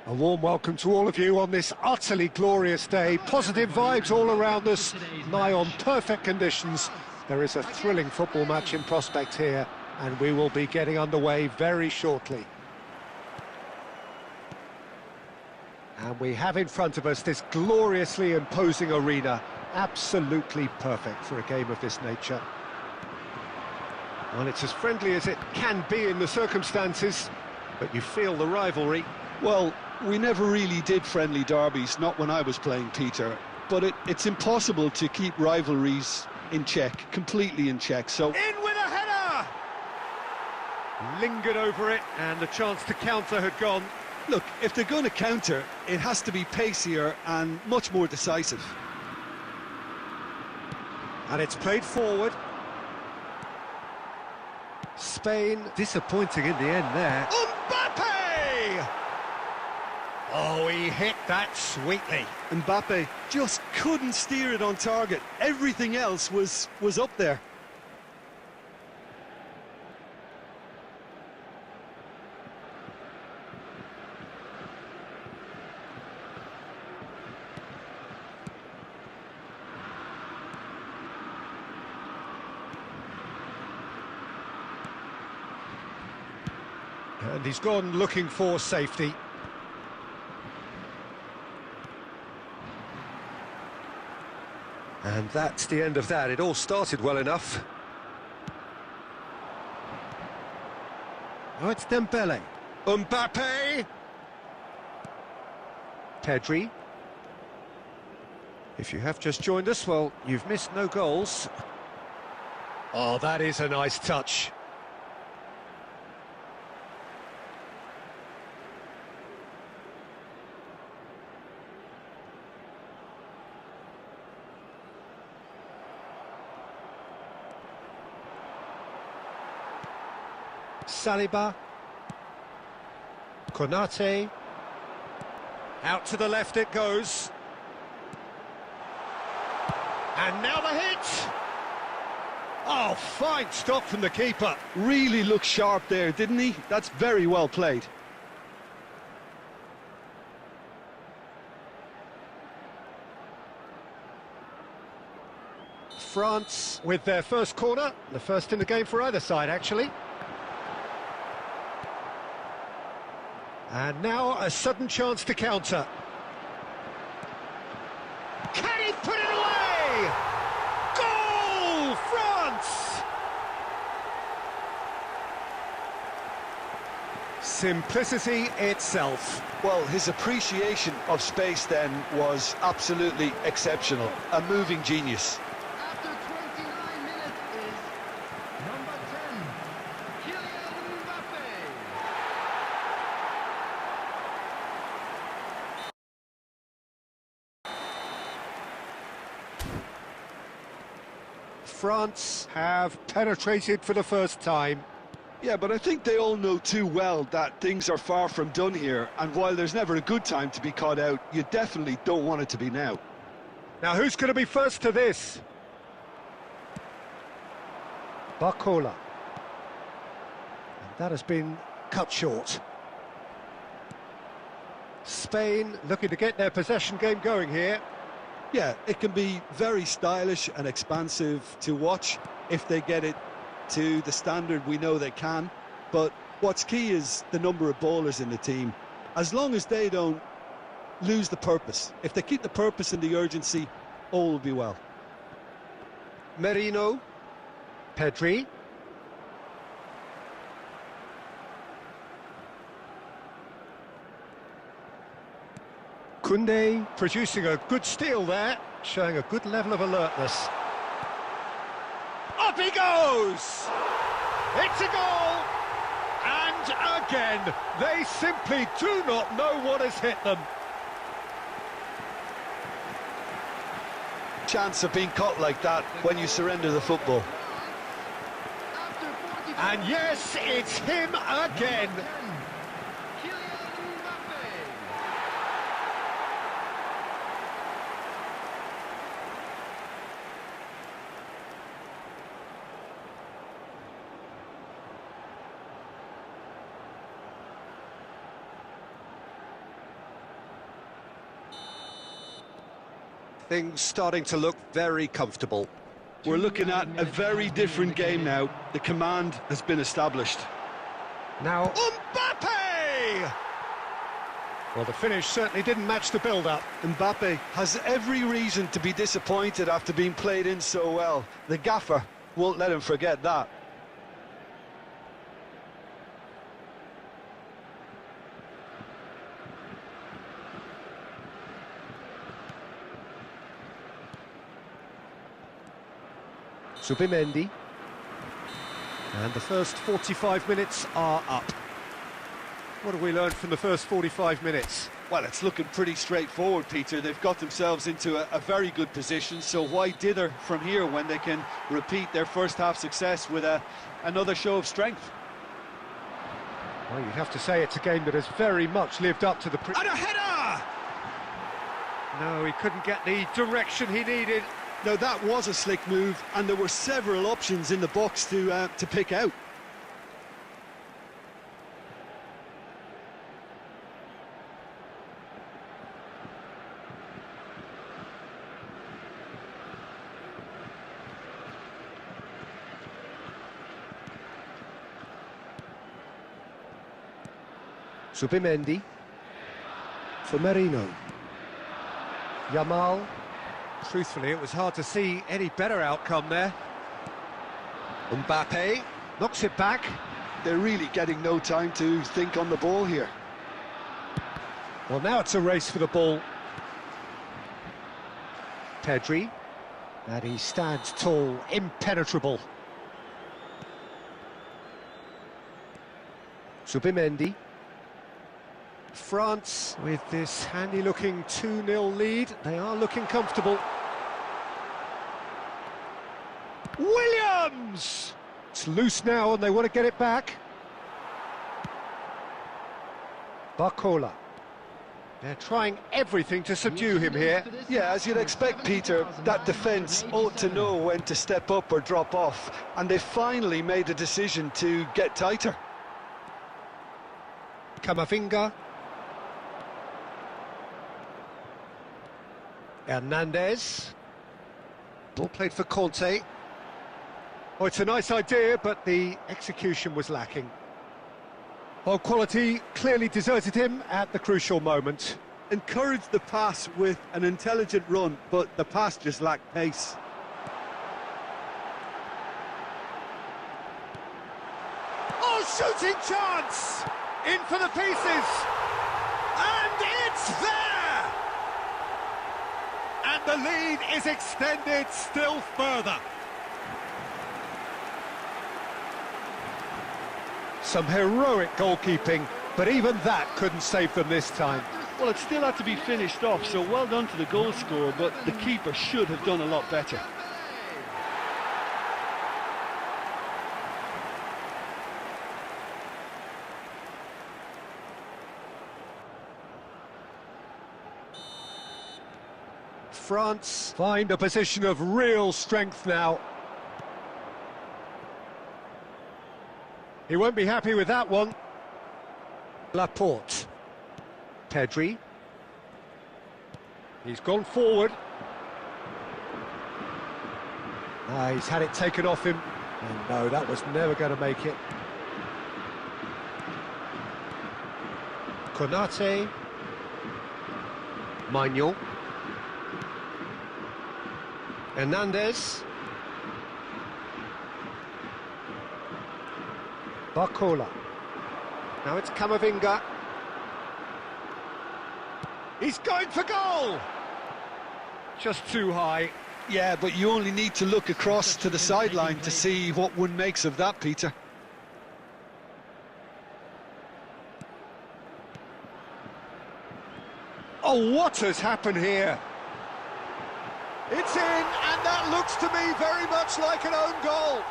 A warm welcome to all of you on this utterly glorious day. Positive vibes all around us, nigh on perfect conditions. There is a thrilling football match in prospect here, and we will be getting underway very shortly. And we have in front of us this gloriously imposing arena, absolutely perfect for a game of this nature. Well, it's as friendly as it can be in the circumstances, but you feel the rivalry. Well, we never really did friendly derbies, not when I was playing, Peter. But it's impossible to keep rivalries in check, completely in check, so... In with a header! Lingered over it, and the chance to counter had gone. Look, if they're going to counter, it has to be pacier and much more decisive. And it's played forward. Spain disappointing in the end there. Mbappe! Oh, he hit that sweetly. Mbappe just couldn't steer it on target. Everything else was up there. And he's gone looking for safety. And that's the end of that. It all started well enough. Oh, it's Dembele. Mbappe! Pedri. If you have just joined us, well, you've missed no goals. Oh, that is a nice touch. Saliba, Konate, out to the left it goes, and now the hit! Oh, fine stop from the keeper. Really looked sharp there, didn't he? That's very well played. France with their first corner, the first in the game for either side actually. And now a sudden chance to counter. Can he put it away? Goal, France! Simplicity itself. Well, his appreciation of space then was absolutely exceptional. A moving genius. After 29 minutes is number 10, Kylian Mbappe. France have penetrated for the first time. Yeah, but I think they all know too well that things are far from done here, and while there's never a good time to be caught out, you definitely don't want it to be now. Now who's going to be first to this? Barcola. And that has been cut short. Spain looking to get their possession game going here. Yeah, it can be very stylish and expansive to watch if they get it to the standard we know they can. But what's key is the number of ballers in the team. As long as they don't lose the purpose, if they keep the purpose and the urgency, all will be well. Merino. Pedri. Koundé producing a good steal there, showing a good level of alertness. Up he goes! It's a goal! And again, they simply do not know what has hit them. Chance of being caught like that when you surrender the football. And yes, it's him again. Things starting to look very comfortable. We're looking at a very different game now. The command has been established. Now, Mbappe! Well, the finish certainly didn't match the build-up. Mbappe has every reason to be disappointed after being played in so well. The gaffer won't let him forget that. Zubimendi. And the first 45 minutes are up. What have we learned from the first 45 minutes? Well, it's looking pretty straightforward, Peter. They've got themselves into a very good position, so why dither from here when they can repeat their first half success with another show of strength? Well, you'd have to say it's a game that has very much lived up to the... And a header! No, he couldn't get the direction he needed. Now, that was a slick move, and there were several options in the box to pick out. Zubimendi. For Merino. Yamal. Truthfully, it was hard to see any better outcome there. Mbappe knocks it back. They're really getting no time to think on the ball here. Well, now it's a race for the ball. Pedri. And he stands tall, impenetrable. Zubimendi. France, with this handy-looking 2-0 lead, they are looking comfortable. Williams! It's loose now and they want to get it back. Barcola. They're trying everything to subdue him here. Yeah, as you'd expect, Peter, that defence ought to know when to step up or drop off, and they finally made the decision to get tighter. Camavinga. Hernandez. Ball played for Conte. Oh, it's a nice idea, but the execution was lacking. Well, quality clearly deserted him at the crucial moment. Encouraged the pass with an intelligent run, but the pass just lacked pace. Oh, shooting chance! In for the pieces! And it's there! And the lead is extended still further. Some heroic goalkeeping, but even that couldn't save them this time. Well, it still had to be finished off, so well done to the goal scorer, but the keeper should have done a lot better. France find a position of real strength now. He won't be happy with that one. Laporte. Pedri. He's gone forward. He's had it taken off him. And no, that was never going to make it. Konate. Maignan. Hernandez. Barcola. Now it's Camavinga. He's going for goal! Just too high. Yeah, but you only need to look across to the sideline to see what one makes of that, Peter. Oh, what has happened here? It's in, and that looks to me very much like an own goal.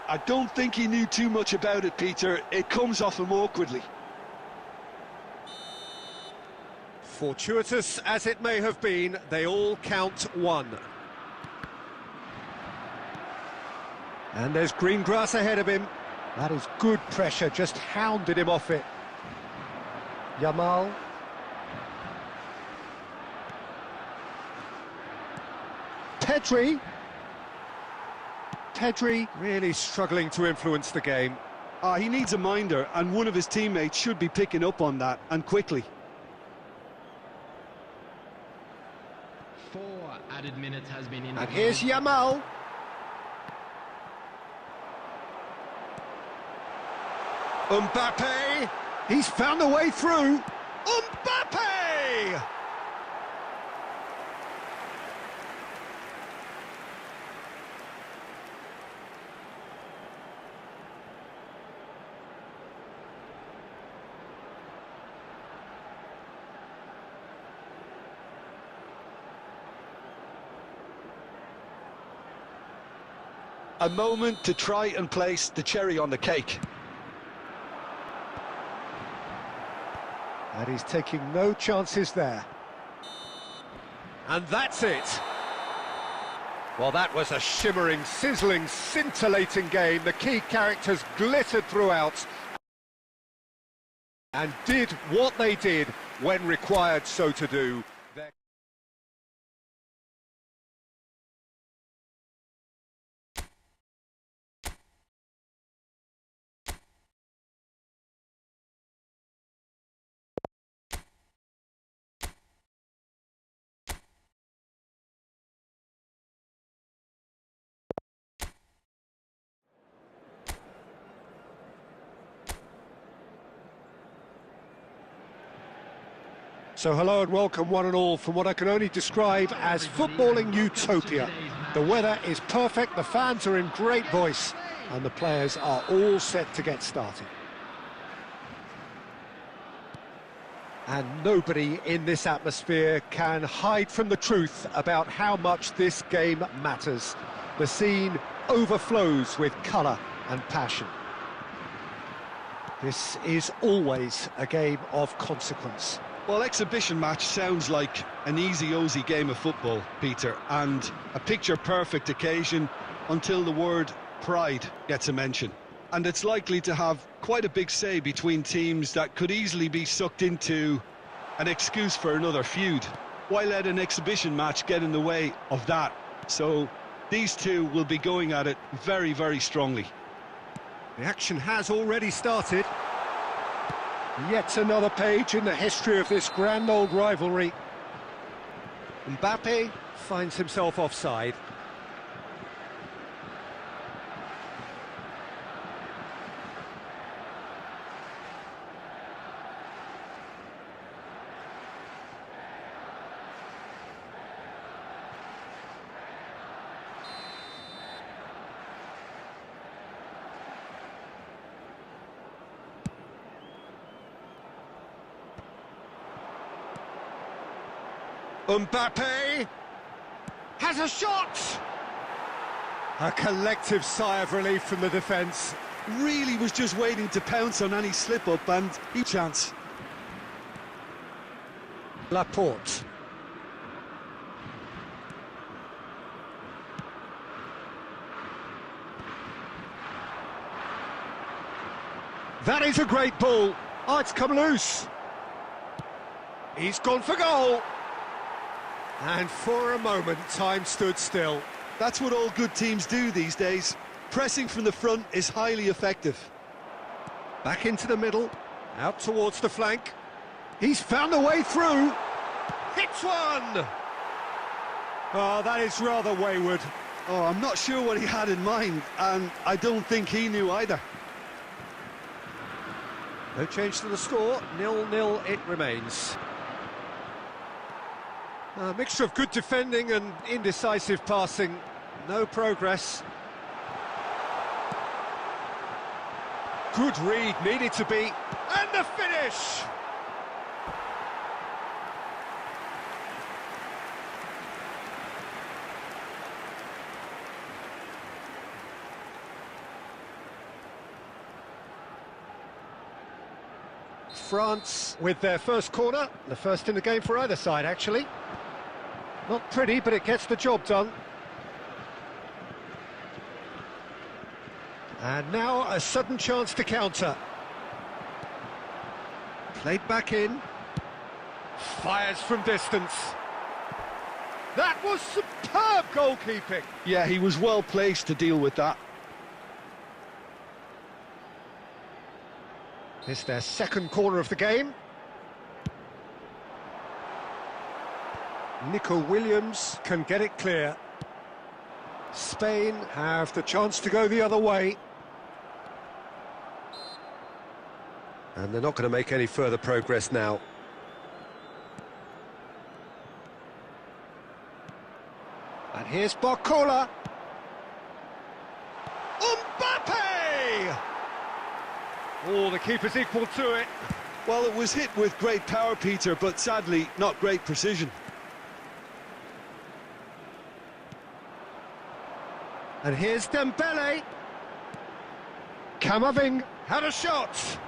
I don't think he knew too much about it, Peter. It comes off him awkwardly. Fortuitous as it may have been, they all count one. And there's green grass ahead of him. That is good pressure, just hounded him off it. Yamal. Pedri. Pedri really struggling to influence the game. He needs a minder, and one of his teammates should be picking up on that, and quickly. 4 added minutes has been in. And here's Yamal. Mbappe. He's found a way through. Mbappe! A moment to try and place the cherry on the cake. And he's taking no chances there. And that's it. Well, that was a shimmering, sizzling, scintillating game. The key characters glittered throughout and did what they did when required so to do. So hello and welcome one and all from what I can only describe as footballing utopia. The weather is perfect, the fans are in great voice, and the players are all set to get started. And nobody in this atmosphere can hide from the truth about how much this game matters. The scene overflows with colour and passion. This is always a game of consequence. Well, exhibition match sounds like an easy-ozy game of football, Peter, and a picture-perfect occasion until the word pride gets a mention. And it's likely to have quite a big say between teams that could easily be sucked into an excuse for another feud. Why let an exhibition match get in the way of that? So these two will be going at it very, very strongly. The action has already started. Yet another page in the history of this grand old rivalry. Mbappe finds himself offside. Mbappe has a shot! A collective sigh of relief from the defence. Really was just waiting to pounce on any slip-up, and he chance. Laporte. That is a great ball. Oh, it's come loose. He's gone for goal. And for a moment, time stood still. That's what all good teams do these days. Pressing from the front is highly effective. Back into the middle, out towards the flank. He's found a way through. Hits one! Oh, that is rather wayward. Oh, I'm not sure what he had in mind, and I don't think he knew either. No change to the score, 0-0 it remains. A mixture of good defending and indecisive passing. No progress. Good read, needed to be. And the finish! France with their first corner, the first in the game for either side, actually. Not pretty, but it gets the job done. And now a sudden chance to counter. Played back in. Fires from distance. That was superb goalkeeping. Yeah, he was well placed to deal with that. It's their second corner of the game. Nico Williams can get it clear. Spain have the chance to go the other way. And they're not going to make any further progress now. And here's Barcola. Mbappe! Oh, the keeper's equal to it. Well, it was hit with great power, Peter, but sadly, not great precision. And here's Dembele. Kamaving had a shot.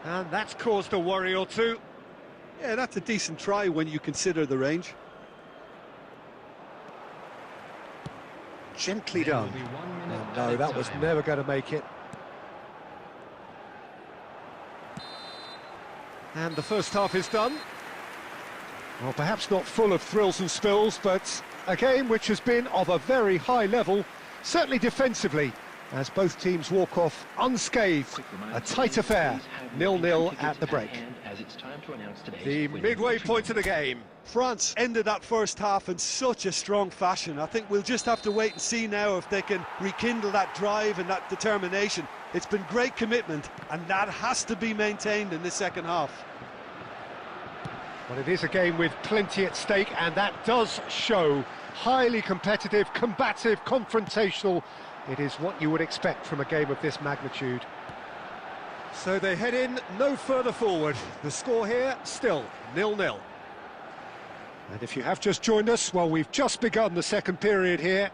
And that's caused a worry or two. Yeah, that's a decent try when you consider the range. Gently There will done. be 1 minute No, added that was time. never going to make it. And the first half is done. Well, perhaps not full of thrills and spills, but a game which has been of a very high level, certainly defensively, as both teams walk off unscathed. A tight affair, 0-0 at the break. The midway point of the game. France ended that first half in such a strong fashion. I think we'll just have to wait and see now if they can rekindle that drive and that determination. It's been great commitment, and that has to be maintained in the second half. Well, it is a game with plenty at stake, and that does show. Highly competitive, combative, confrontational. It is what you would expect from a game of this magnitude. So they head in no further forward. The score here, still 0-0. And if you have just joined us, well, we've just begun the second period here.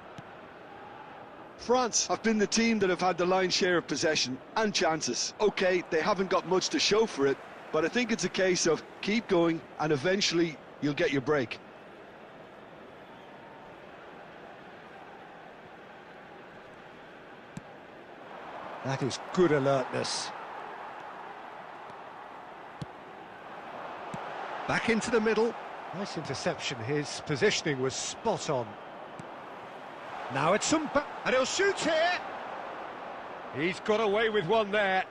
France have been the team that have had the lion's share of possession and chances. OK, they haven't got much to show for it, but I think it's a case of keep going and eventually you'll get your break. That is good alertness. Back into the middle. Nice interception. His positioning was spot on. Now it's Sumpa, and he'll shoot here. He's got away with one there.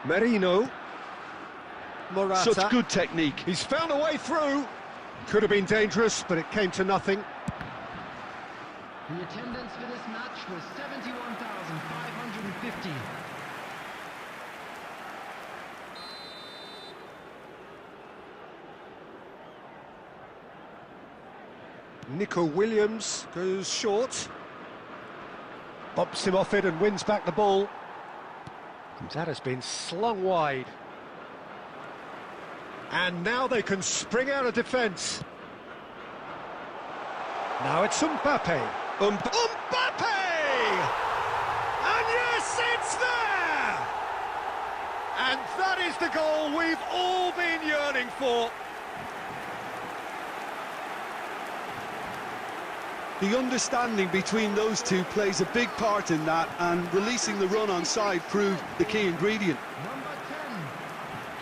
Merino. Morata. Such good technique. He's found a way through. Could have been dangerous, but it came to nothing. The attendance for this match was 71,550. Nico Williams goes short. Bumps him off it and wins back the ball. And that has been slung wide. And now they can spring out of defence. Now it's Mbappe. Mbappe! And yes, it's there! And that is the goal we've all been yearning for. The understanding between those two plays a big part in that, and releasing the run on side proved the key ingredient. Number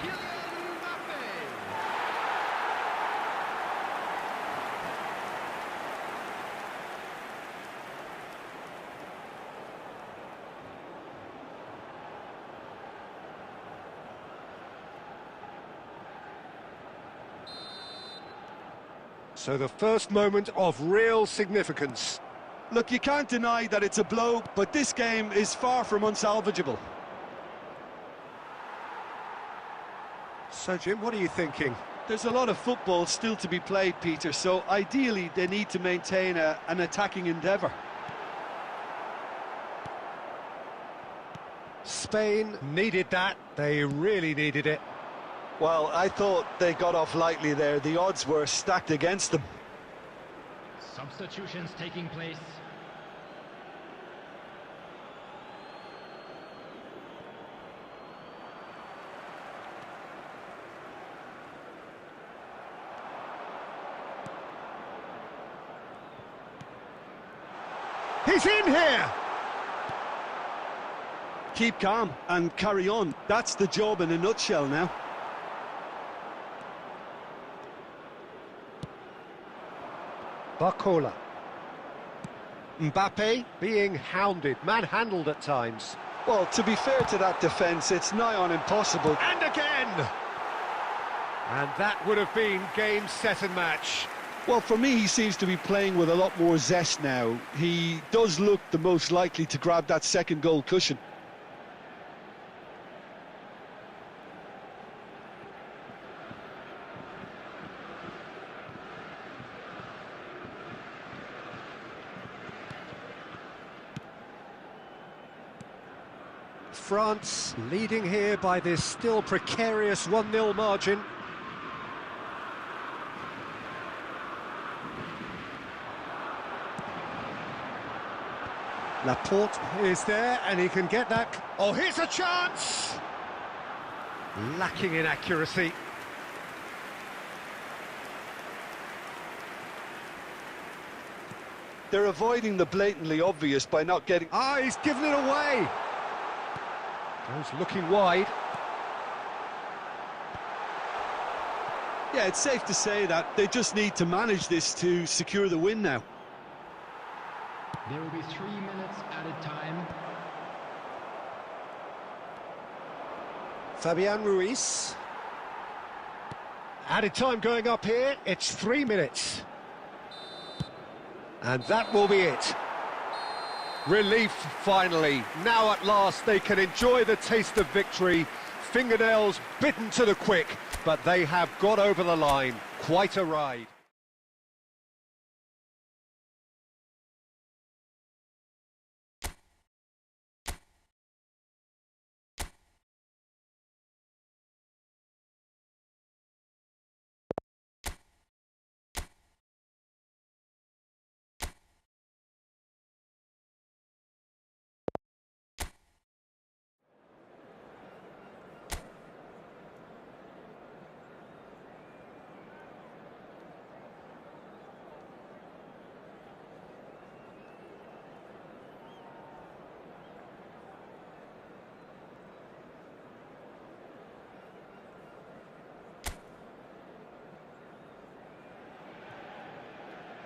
10, Kylian Mbappe. So the first moment of real significance. Look, you can't deny that it's a blow, but this game is far from unsalvageable. So, Jim, what are you thinking? There's a lot of football still to be played, Peter, so ideally they need to maintain an attacking endeavour. Spain needed that. They really needed it. Well, I thought they got off lightly there. The odds were stacked against them. Substitutions taking place. He's in here! keep calm and carry on. That's the job in a nutshell now. Barcola. Mbappe being hounded, manhandled at times. Well, to be fair to that defence, it's nigh on impossible. And again! And that would have been game, set and match. Well, for me, he seems to be playing with a lot more zest now. He does look the most likely to grab that second goal cushion. France leading here by this still precarious 1-0 margin. Laporte is there, and he can get that. Oh, here's a chance! Lacking in accuracy. They're avoiding the blatantly obvious by not getting... Ah, he's given it away! Goes looking wide. Yeah, it's safe to say that they just need to manage this to secure the win now. There will be 3 minutes added time. Fabian Ruiz. Added time going up here, it's 3 minutes. And that will be it. Relief, finally. Now at last they can enjoy the taste of victory. Fingernails bitten to the quick, but they have got over the line. Quite a ride.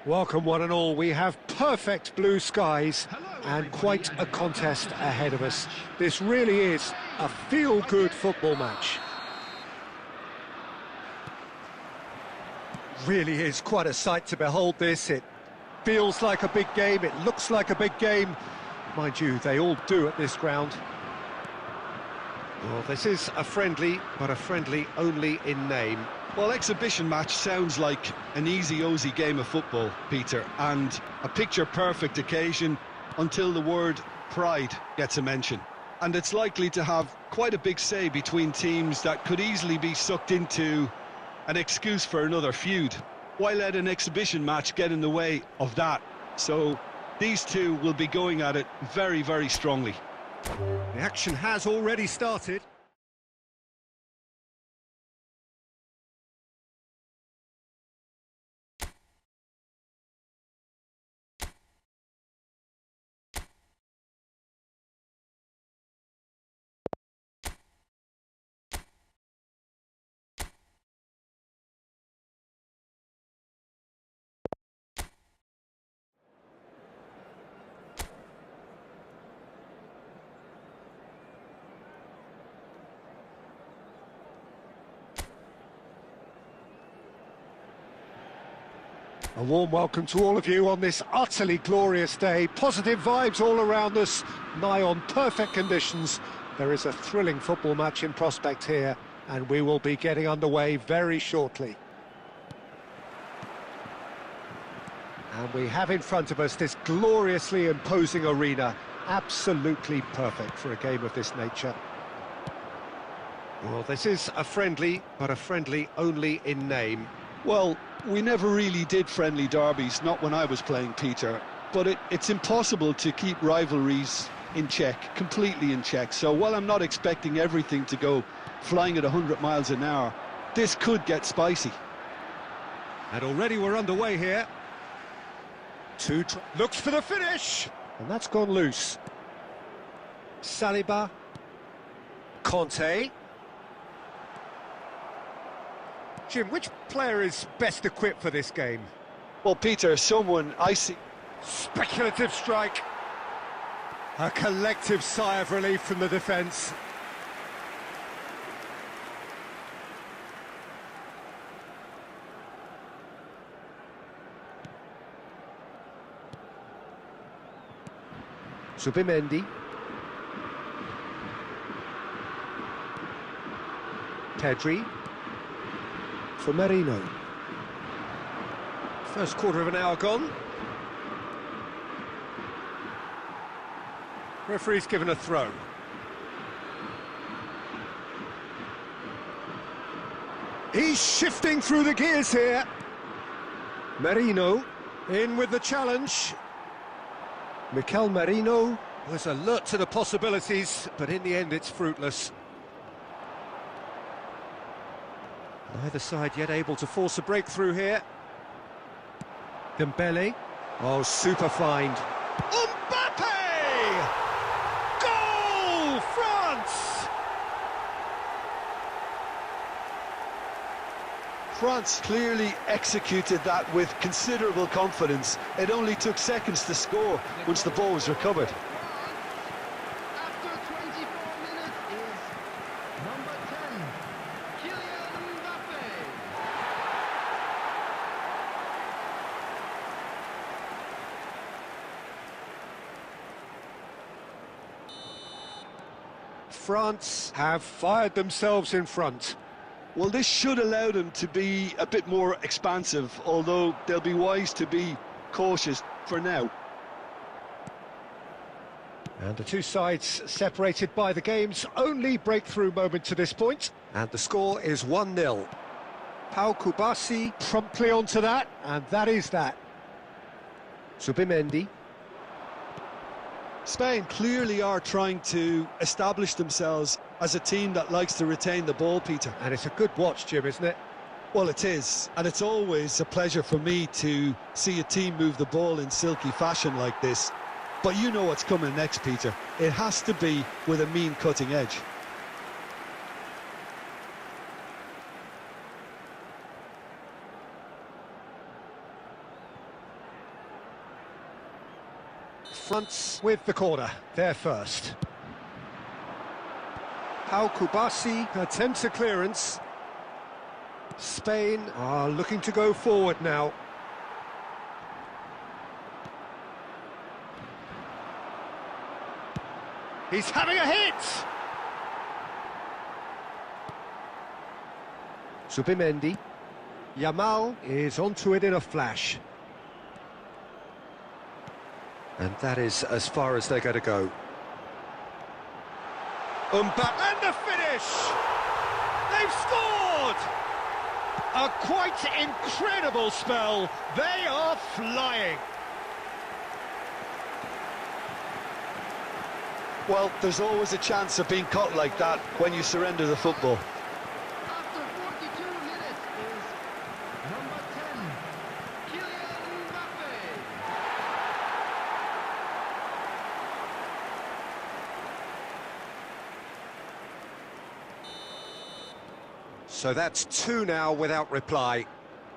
Welcome one and all, we have perfect blue skies and quite a contest ahead of us. This really is a feel-good football match. Really is quite a sight to behold this. It feels like a big game, it looks like a big game. Mind you, they all do at this ground. Well, this is a friendly, but a friendly only in name. Well, exhibition match sounds like an easy-ozy game of football, Peter, and a picture-perfect occasion until the word pride gets a mention. And it's likely to have quite a big say between teams that could easily be sucked into an excuse for another feud. Why let an exhibition match get in the way of that? So these two will be going at it very, very strongly. The action has already started. A warm welcome to all of you on this utterly glorious day. Positive vibes all around us, nigh on perfect conditions. There is a thrilling football match in prospect here, and we will be getting underway very shortly. And we have in front of us this gloriously imposing arena, absolutely perfect for a game of this nature. Well, this is a friendly, but a friendly only in name. Well, we never really did friendly derbies, not when I was playing, Peter. But it's impossible to keep rivalries in check, completely in check. So while I'm not expecting everything to go flying at 100 miles an hour, this could get spicy. And already we're underway here. Looks for the finish! And that's gone loose. Saliba. Conte. Jim, which player is best equipped for this game? Well, Peter, someone I see... Speculative strike. A collective sigh of relief from the defence. Zubimendi. Pedri. For Merino. First quarter of an hour gone. Referee's given a throw. He's shifting through the gears here. Merino in with the challenge. Mikel Merino was alert to the possibilities, but in the end it's fruitless. Neither side yet able to force a breakthrough here. Dembele. Oh, super find. Mbappe! Goal! France! France clearly executed that with considerable confidence. It only took seconds to score once the ball was recovered. After 24 minutes is number 10, Kylian Mbappe. France have fired themselves in front. Well, this should allow them to be a bit more expansive, although they'll be wise to be cautious for now. And the two sides separated by the game's only breakthrough moment to this point. And the score is 1-0. Pau Kubasi promptly onto that, and that is that. Zubimendi. Spain clearly are trying to establish themselves as a team that likes to retain the ball, Peter. And it's a good watch, Jim, isn't it? Well, it is, and it's always a pleasure for me to see a team move the ball in silky fashion like this. But you know what's coming next, Peter. It has to be with a mean cutting edge. France with the corner, they're first. Pau Kubasi attempts a clearance. Spain are looking to go forward now. He's having a hit! Zubimendi. Yamal is onto it in a flash. And that is as far as they're going to go. Mbappe, and the finish! They've scored! A quite incredible spell. They are flying. Well, there's always a chance of being caught like that when you surrender the football. After 42 minutes is number 10, Kylian Mbappe. So that's two now without reply.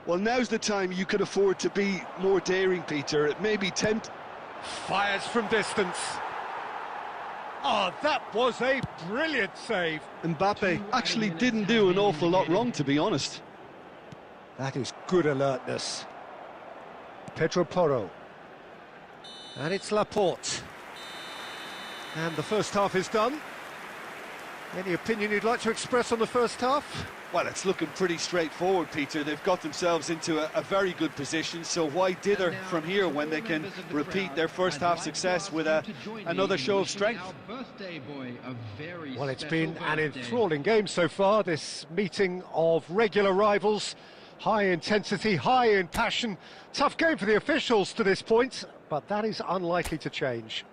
Well, now's the time you could afford to be more daring, Peter. It may be tempting. Fires from distance. Oh, that was a brilliant save. Mbappe actually didn't do an awful lot wrong, to be honest. That is good alertness. Pedro Porro. And it's Laporte. And the first half is done. Any opinion you'd like to express on the first half? Well, it's looking pretty straightforward, Peter. They've got themselves into a very good position, so why dither from here when they can repeat their first half success with another show of strength? Well, it's been an enthralling game so far, this meeting of regular rivals. High intensity, high in passion. Tough game for the officials to this point, but that is unlikely to change.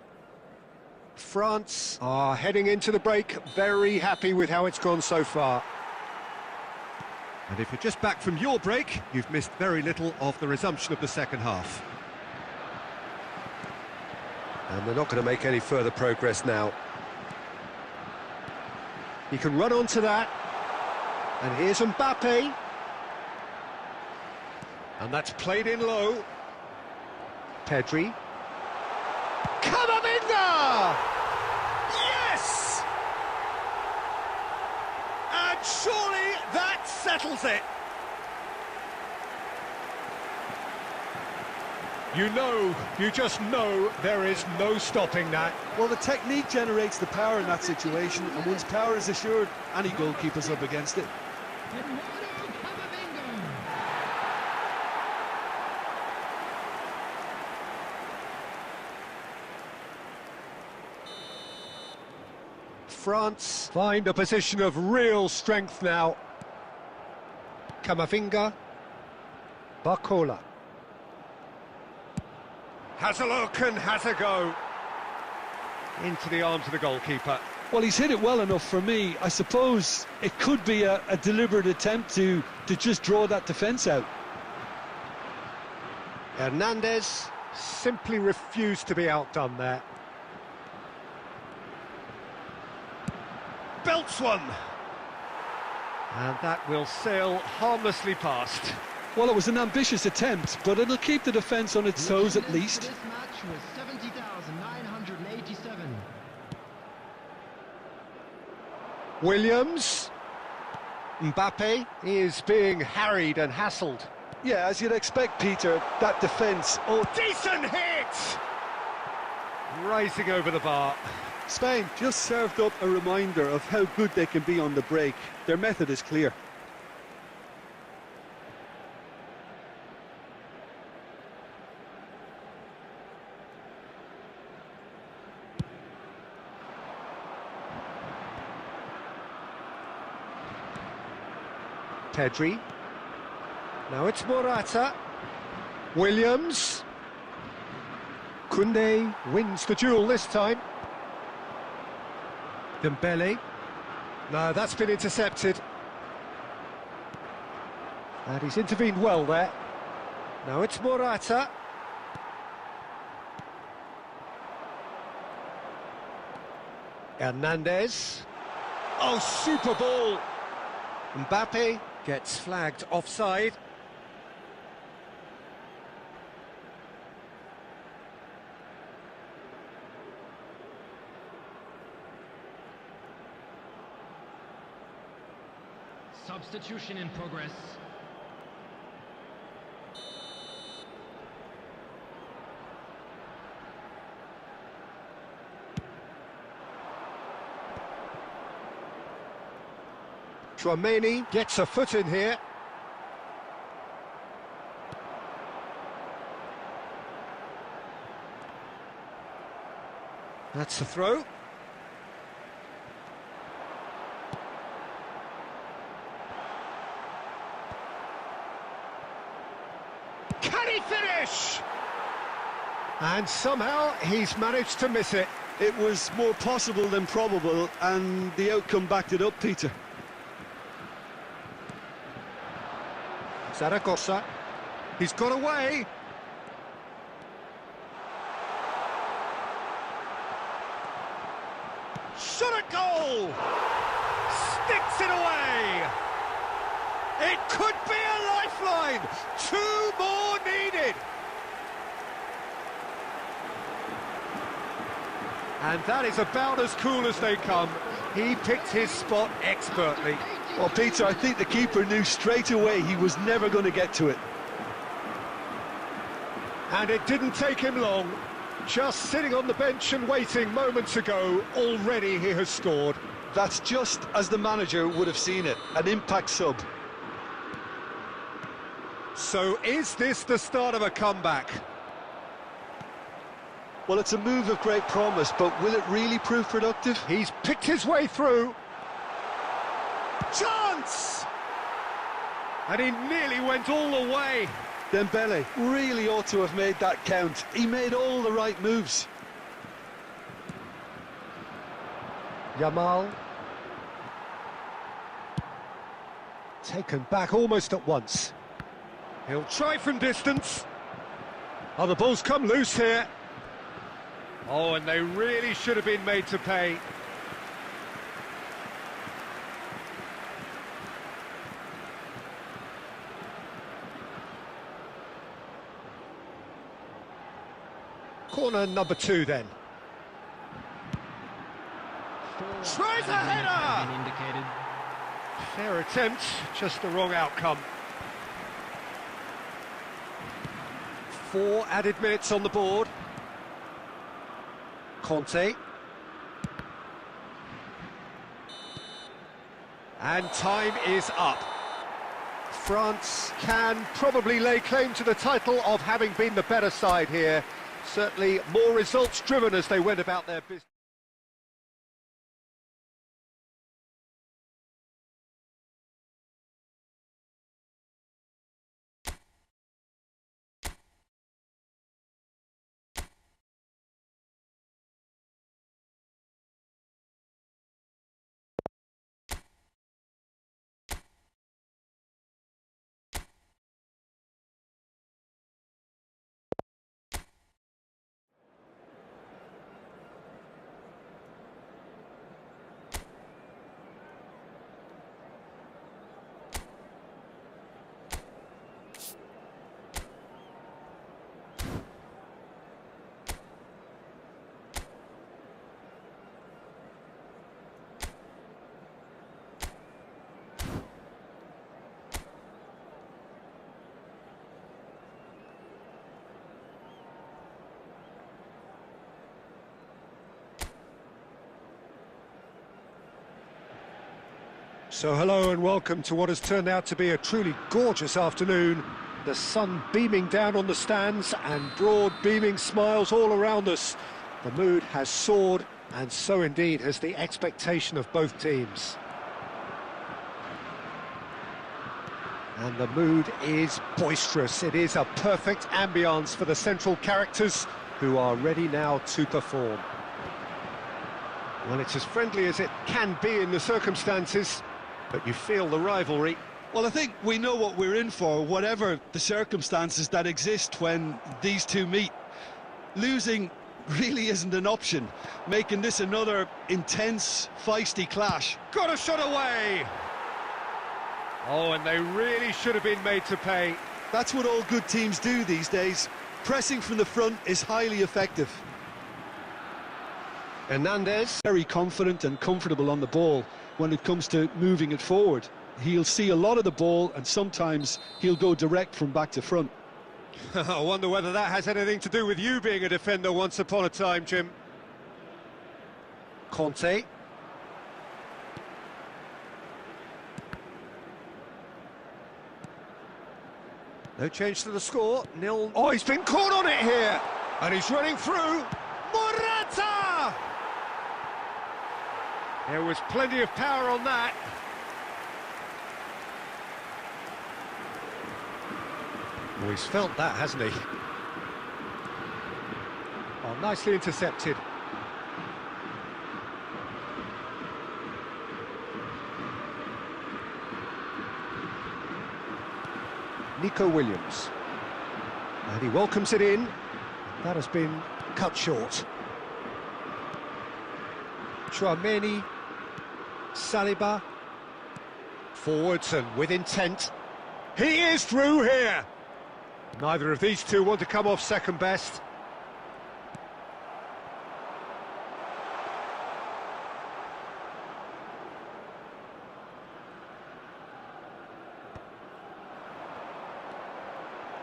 France are heading into the break, very happy with how it's gone so far. And if you're just back from your break, you've missed very little of the resumption of the second half. And they're not going to make any further progress now. He can run onto that. And here's Mbappe. And that's played in low. Pedri. Camavinga! Yes! And surely that settles it. You just know there is no stopping that. Well, the technique generates the power in that situation, and once power is assured, any goalkeeper's up against it. France find a position of real strength now. Camavinga. Barcola. Has a look and has a go. Into the arms of the goalkeeper. Well, he's hit it well enough for me. I suppose it could be a deliberate attempt to just draw that defence out. Hernandez simply refused to be outdone there. Belts one. And that will sail harmlessly past. Well, it was an ambitious attempt, but it'll keep the defence on its toes at least. This match was 70,987. Williams. Mbappe is being harried and hassled. Yeah, as you'd expect, Peter, that defence... Oh, decent hit! Rising over the bar. Spain just served up a reminder of how good they can be on the break. Their method is clear. Pedri. Now it's Morata. Williams. Koundé wins the duel this time. Dembele. No, that's been intercepted. And he's intervened well there. Now it's Morata. Hernandez. Oh, super ball. Mbappe gets flagged offside. Substitution in progress. Tchouaméni gets a foot in here. That's the throw. Can he finish? And somehow he's managed to miss it. It was more possible than probable, and the outcome backed it up, Peter. Zaragoza. He's got away. Shot at goal! Sticks it away! It could be a lifeline! 2 more needed! And that is about as cool as they come. He picked his spot expertly. Well, Peter, I think the keeper knew straight away he was never going to get to it. And it didn't take him long. Just sitting on the bench and waiting moments ago, already he has scored. That's just as the manager would have seen it, an impact sub. So is this the start of a comeback? Well, it's a move of great promise, but will it really prove productive? He's picked his way through. Chance! And he nearly went all the way. Dembele really ought to have made that count. He made all the right moves. Yamal. Taken back almost at once. He'll try from distance. Oh, the ball's come loose here. Oh, and they really should have been made to pay. Corner number 2 then. Tries a header! Indicated. Fair attempt, just the wrong outcome. 4 added minutes on the board. Conte. And time is up. France can probably lay claim to the title of having been the better side here. Certainly more results driven as they went about their business. So hello and welcome to what has turned out to be a truly gorgeous afternoon. The sun beaming down on the stands and broad beaming smiles all around us. The mood has soared, and so indeed has the expectation of both teams. And the mood is boisterous. It is a perfect ambience for the central characters who are ready now to perform. Well, it's as friendly as it can be in the circumstances, but you feel the rivalry. Well, I think we know what we're in for, whatever the circumstances that exist when these two meet. Losing really isn't an option, making this another intense, feisty clash. Got a shot away! Oh, and they really should have been made to pay. That's what all good teams do these days. Pressing from the front is highly effective. Hernandez. Very confident and comfortable on the ball when it comes to moving it forward. He'll see a lot of the ball, and sometimes he'll go direct from back to front. I wonder whether that has anything to do with you being a defender once upon a time, Jim. Conte. No change to the score, 0. Oh, he's been caught on it here! And he's running through. Morata! There was plenty of power on that. Oh, he's felt that, hasn't he? Oh, nicely intercepted. Nico Williams. And he welcomes it in. That has been cut short. Chouameni, Saliba, forwards and with intent. He is through here. Neither of these two want to come off second best.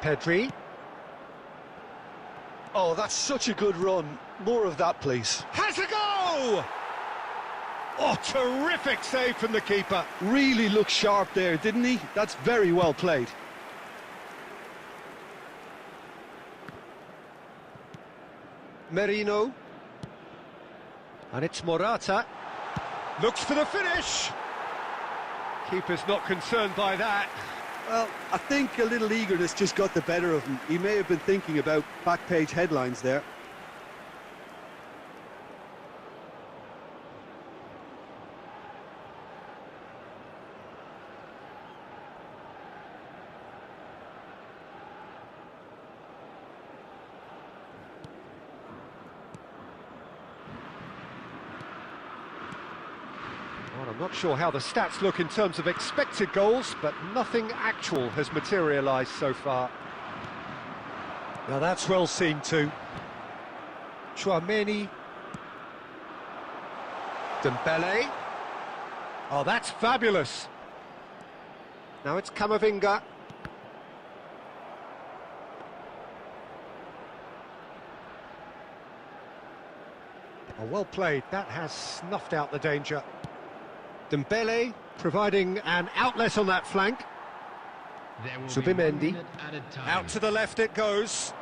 Pedri. Oh, that's such a good run. More of that, please. Has a go! Oh, terrific save from the keeper. Really looked sharp there, didn't he? That's very well played. Merino. And it's Morata. Looks for the finish. Keeper's not concerned by that. Well, I think a little eagerness just got the better of him. He may have been thinking about back-page headlines there. Well, I'm not sure how the stats look in terms of expected goals, but nothing actual has materialised so far. Now that's well seen too. Chouameni. Dembele. Oh, that's fabulous. Now it's Camavinga. Oh, well played. That has snuffed out the danger. Dembele providing an outlet on that flank. There will be Subimendi. 1 minute added time. Out to the left it goes.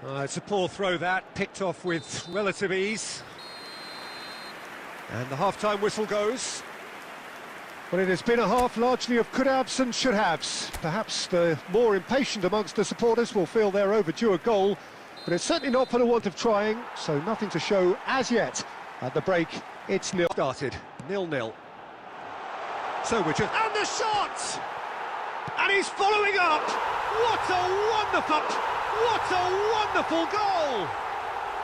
It's a poor throw that, picked off with relative ease. And the half-time whistle goes. Well, it has been a half largely of could-haves and should-haves. Perhaps the more impatient amongst the supporters will feel they're overdue a goal, but it's certainly not for the want of trying, so nothing to show as yet. At the break, it's nil. Started 0-0. So we're just... And the shot! And he's following up! What a wonderful goal!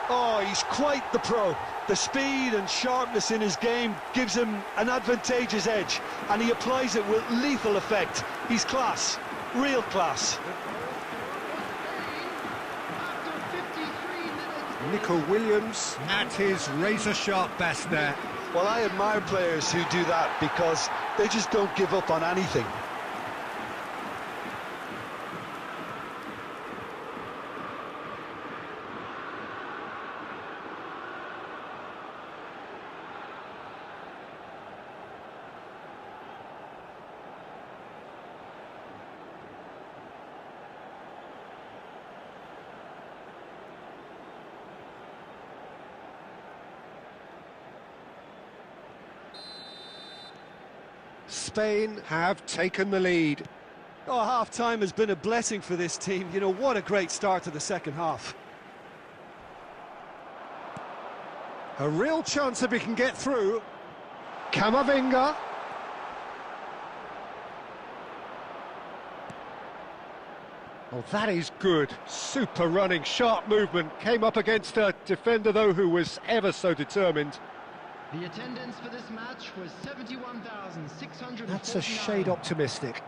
Oh, he's quite the pro. The speed and sharpness in his game gives him an advantageous edge, and he applies it with lethal effect. He's class, real class. Nico Williams at his razor-sharp best there. Well, I admire players who do that because they just don't give up on anything. Spain have taken the lead. Oh, half-time has been a blessing for this team. You know, what a great start to the second half. A real chance if he can get through. Camavinga. Oh, that is good. Super running, sharp movement. Came up against a defender, though, who was ever so determined. The attendance for this match was 71,600. That's a shade optimistic.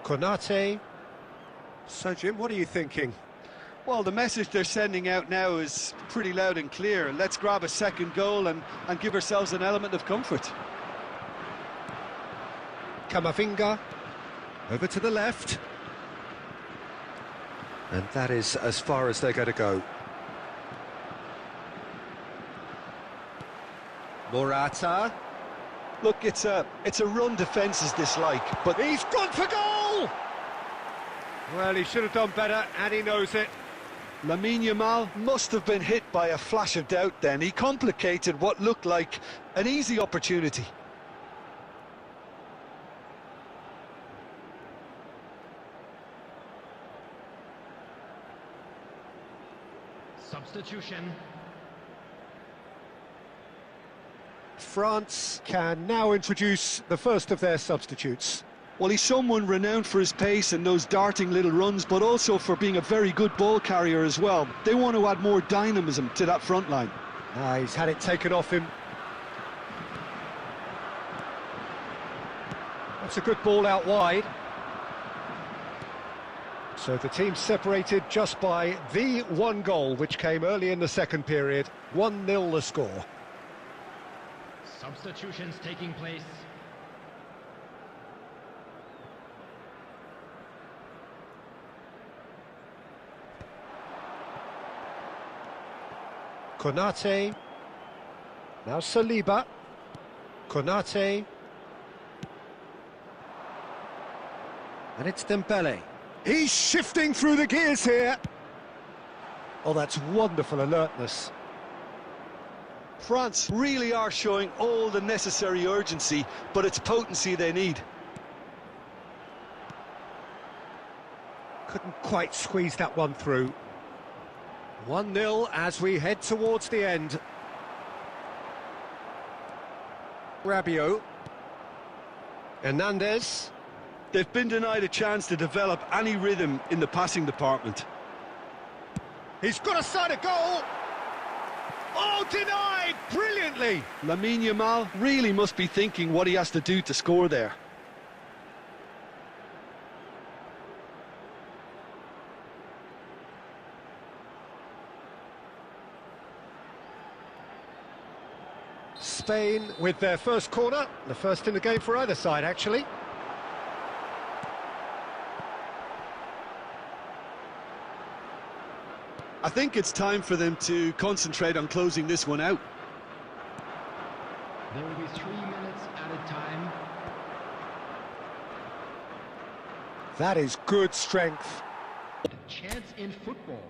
Konate. So, Jim, what are you thinking? Well, the message they're sending out now is pretty loud and clear. Let's grab a second goal and give ourselves an element of comfort. Camavinga. Over to the left. And that is as far as they're going to go. Morata. Look, it's a run defence is dislike, but He's gone for goal! Well, he should have done better, and he knows it. Lamine Yamal must have been hit by a flash of doubt then. He complicated what looked like an easy opportunity. Substitution. France can now introduce the first of their substitutes. Well, he's someone renowned for his pace and those darting little runs, but also for being a very good ball carrier as well. They want to add more dynamism to that front line. He's had it taken off him. That's a good ball out wide. So the team separated just by the one goal, which came early in the second period. 1-0 the score. Substitutions taking place. Konate. Now Saliba. Konate. And it's Dembele. He's shifting through the gears here. Oh, that's wonderful alertness. France really are showing all the necessary urgency, but it's potency they need. Couldn't quite squeeze that one through. 1-0 as we head towards the end. Rabiot. Hernandez. They've been denied a chance to develop any rhythm in the passing department. He's got a side of goal. Oh, denied brilliantly. Lamine Yamal really must be thinking what he has to do to score there. Spain with their first corner, the first in the game for either side, actually. I think it's time for them to concentrate on closing this one out. There will be 3 minutes added time. That is good strength. Chance in football.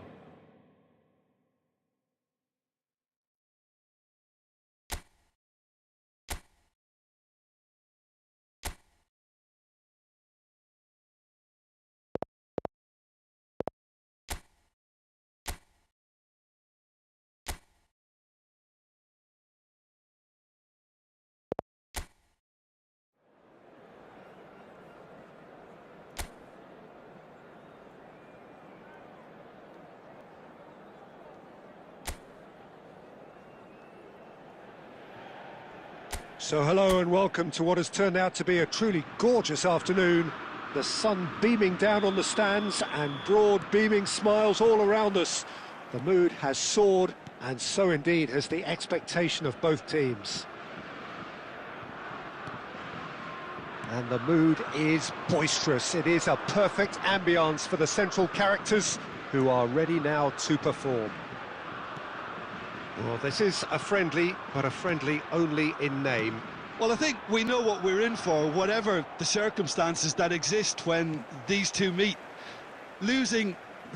So hello and welcome to what has turned out to be a truly gorgeous afternoon. The sun beaming down on the stands and broad beaming smiles all around us. The mood has soared, and so indeed has the expectation of both teams. And the mood is boisterous. It is a perfect ambience for the central characters who are ready now to perform. Well, this is a friendly, but a friendly only in name. Well, I think we know what we're in for, whatever the circumstances that exist when these two meet. Losing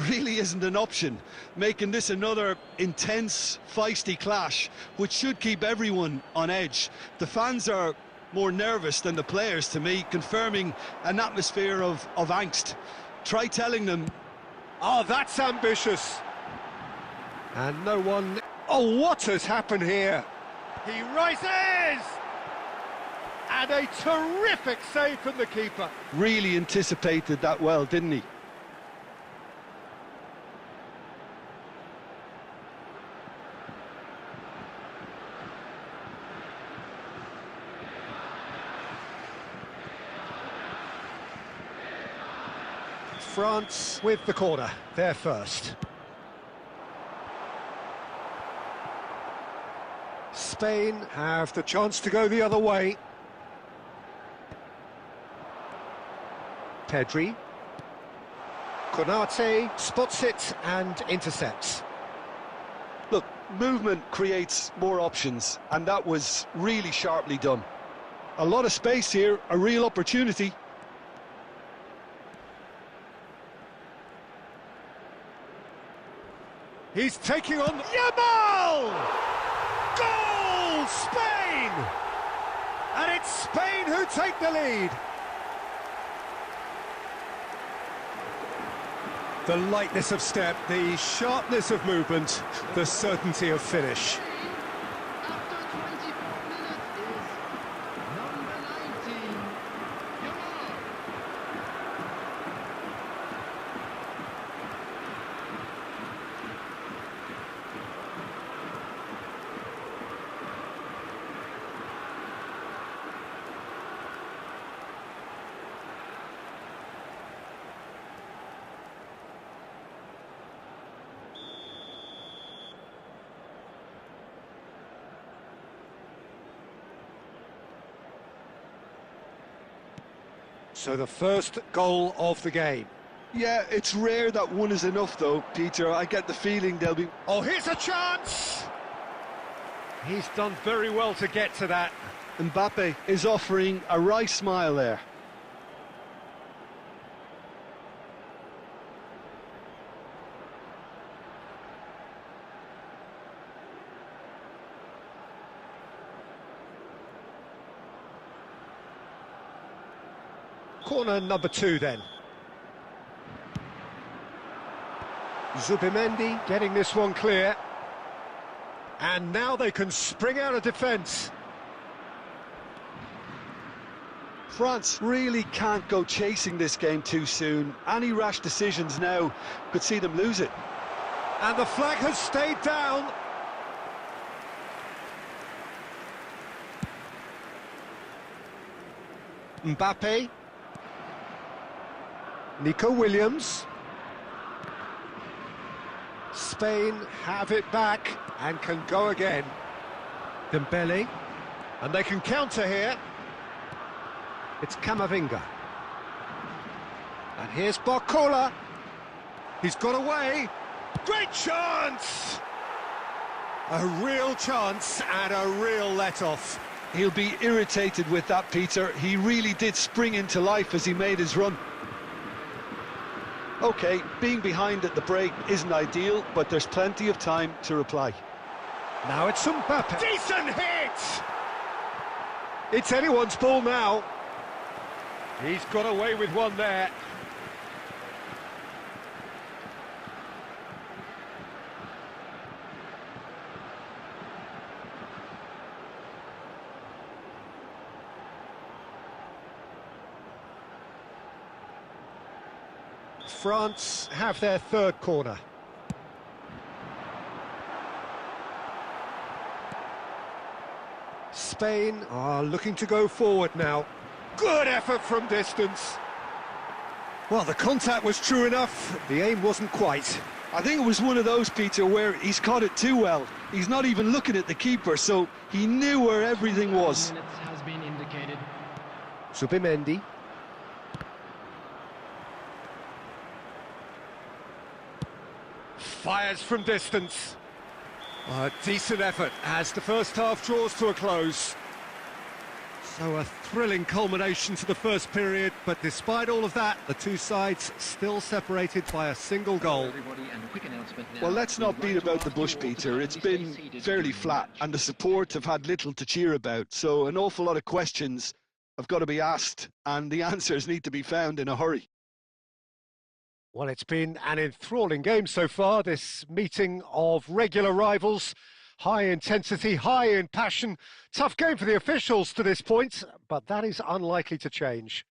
really isn't an option, making this another intense, feisty clash, which should keep everyone on edge. The fans are more nervous than the players, to me, confirming an atmosphere of angst. Try telling them... Oh, that's ambitious! And no one... Oh, what has happened here? He rises! And a terrific save from the keeper. Really anticipated that well, didn't he? France with the corner, they're first. Spain have the chance to go the other way. Pedri. Konate spots it and intercepts. Look, movement creates more options, and that was really sharply done. A lot of space here, a real opportunity. He's taking on Yamal! Goal! Spain! And it's Spain who take the lead. The lightness of step, the sharpness of movement, the certainty of finish. After 24 minutes is number 19, Yamal. So the first goal of the game. Yeah, it's rare that one is enough, though, Peter. I get the feeling they'll be... Oh, here's a chance! He's done very well to get to that. Mbappe is offering a wry smile there. Corner number 2 then. Zubimendi getting this one clear. And now they can spring out of defence. France really can't go chasing this game too soon. Any rash decisions now could see them lose it. And the flag has stayed down. Mbappe. Nico Williams. Spain have it back and can go again. Dembele. And they can counter here. It's Camavinga. And here's Barcola. He's got away. Great chance! A real chance and a real let-off. He'll be irritated with that, Peter. He really did spring into life as he made his run. OK, being behind at the break isn't ideal, but there's plenty of time to reply. Now it's Mbappe. Decent hit! It's anyone's ball now. He's got away with one there. France have their third corner. Spain are looking to go forward now. Good effort from distance. Well, the contact was true enough, the aim wasn't quite. I think it was one of those, Peter, where he's caught it too well. He's not even looking at the keeper, so he knew where everything was. Minutes has been indicated. Zubimendi. Fires from distance. A decent effort as the first half draws to a close. So a thrilling culmination to the first period, but despite all of that, the two sides still separated by a single goal. Well, let's not beat about the bush, Peter. It's been fairly flat, and the support have had little to cheer about, so an awful lot of questions have got to be asked, and the answers need to be found in a hurry. Well, it's been an enthralling game so far, this meeting of regular rivals. High intensity, high in passion. Tough game for the officials to this point, but that is unlikely to change.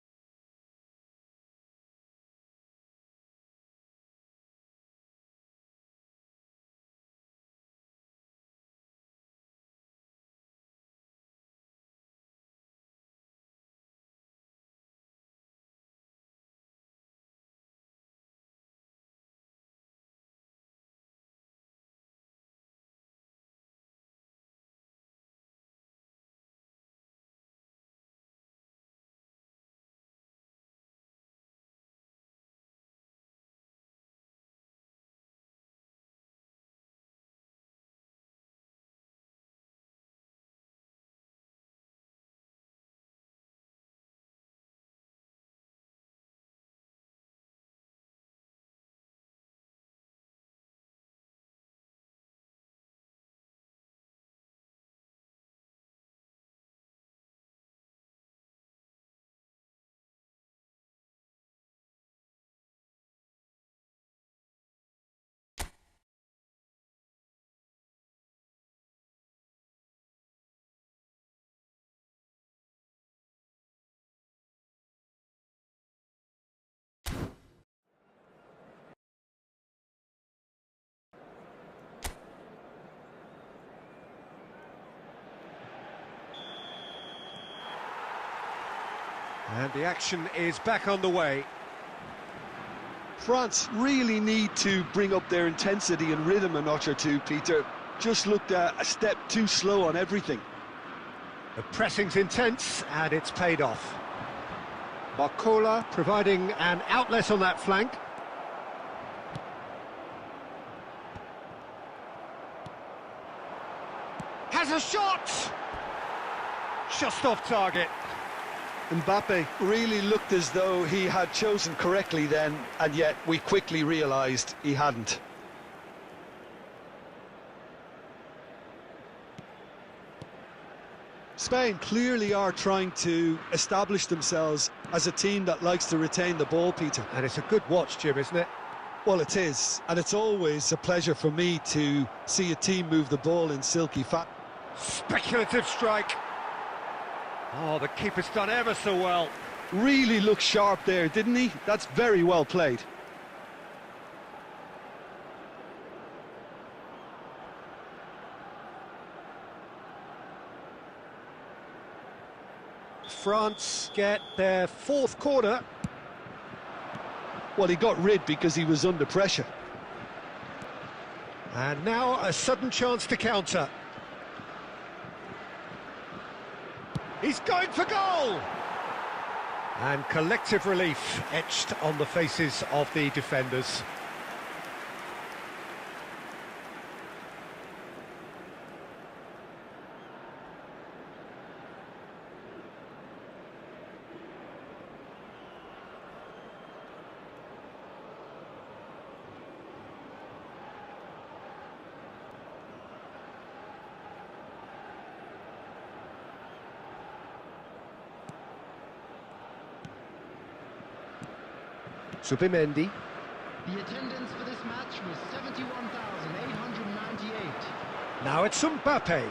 And the action is back on the way. France really need to bring up their intensity and rhythm a notch or two, Peter. Just looked a step too slow on everything. The pressing's intense, and it's paid off. Barcola providing an outlet on that flank. Has a shot! Just off target. Mbappe really looked as though he had chosen correctly then, and yet we quickly realised he hadn't. Spain clearly are trying to establish themselves as a team that likes to retain the ball, Peter. And it's a good watch, Jim, isn't it? Well, it is, and it's always a pleasure for me to see a team move the ball in silky fashion. Speculative strike. Oh, the keeper's done ever so well. Really looked sharp there, didn't he? That's very well played. France get their fourth corner. Well, he got rid because he was under pressure. And now a sudden chance to counter. He's going for goal! And collective relief etched on the faces of the defenders. Subimendi. The attendance for this match was 71,898. Now it's Mbappe.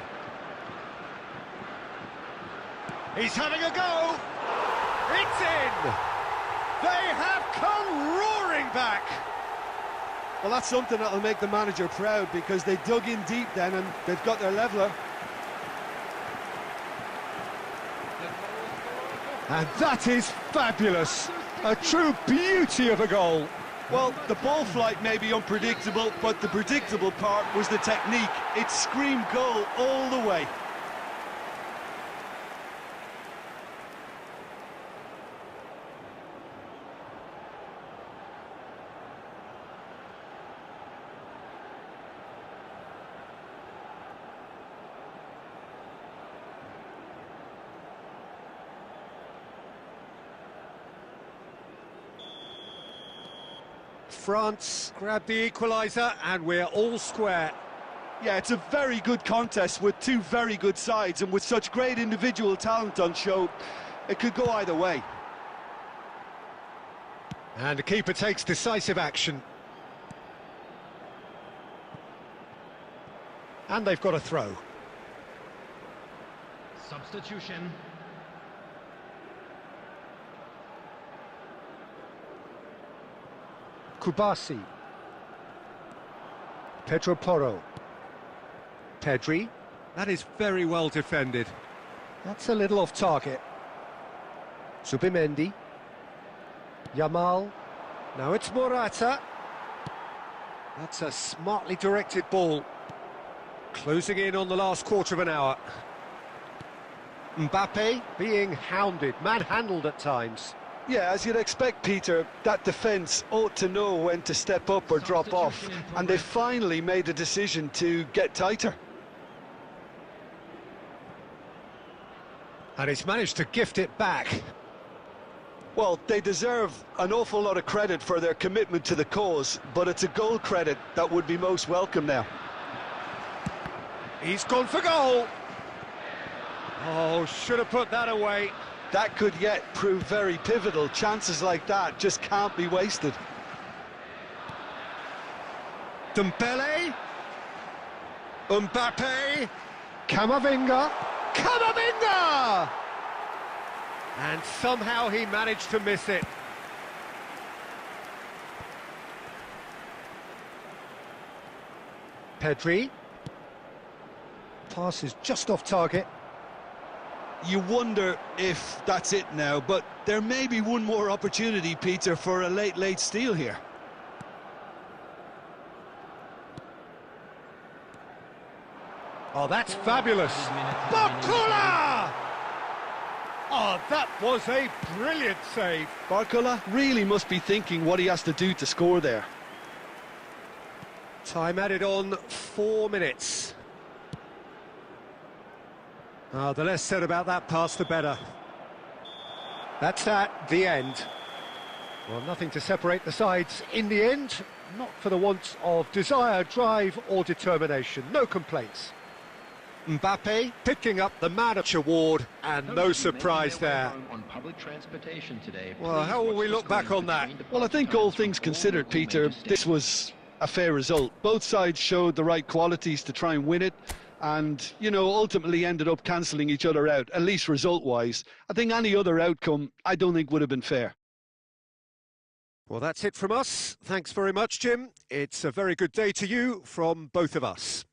He's having a go. It's in. They have come roaring back. Well, that's something that'll make the manager proud, because they dug in deep then and they've got their leveller. And that is fabulous. A true beauty of a goal. Well, the ball flight may be unpredictable, but the predictable part was the technique. It screamed goal all the way. France grabbed the equaliser and we're all square. Yeah, it's a very good contest with two very good sides, and with such great individual talent on show, it could go either way. And the keeper takes decisive action. And they've got a throw. Substitution. Kubasi. Pedro Porro. Pedri. That is very well defended. That's a little off target. Subimendi. Yamal. Now it's Morata. That's a smartly directed ball. Closing in on the last quarter of an hour. Mbappe being hounded, manhandled at times. Yeah, as you'd expect, Peter, that defence ought to know when to step up or drop off, and they finally made a decision to get tighter. And he's managed to gift it back. Well, they deserve an awful lot of credit for their commitment to the cause, but it's a goal credit that would be most welcome now. He's gone for goal. Oh, should have put that away. That could yet prove very pivotal. Chances like that just can't be wasted. Dembele. Mbappe. Camavinga. Camavinga! And somehow he managed to miss it. Pedri. Pass is just off target. You wonder if that's it now, but there may be one more opportunity, Peter, for a late steal here. Oh, that's fabulous. Barcola! Oh, that was a brilliant save. Barcola really must be thinking what he has to do to score there. Time added on 4 minutes. Oh, the less said about that pass, the better. That's that, the end. Well, nothing to separate the sides in the end. Not for the want of desire, drive or determination. No complaints. Mbappe picking up the Man of the Award, and no surprise there. On public transportation today. Well, how will we look back on that? Well, I think all things considered, Peter, this was a fair result. Both sides showed the right qualities to try and win it, and, you know, ultimately ended up cancelling each other out, at least result-wise. I think any other outcome, I don't think would have been fair. Well, that's it from us. Thanks very much, Jim. It's a very good day to you from both of us.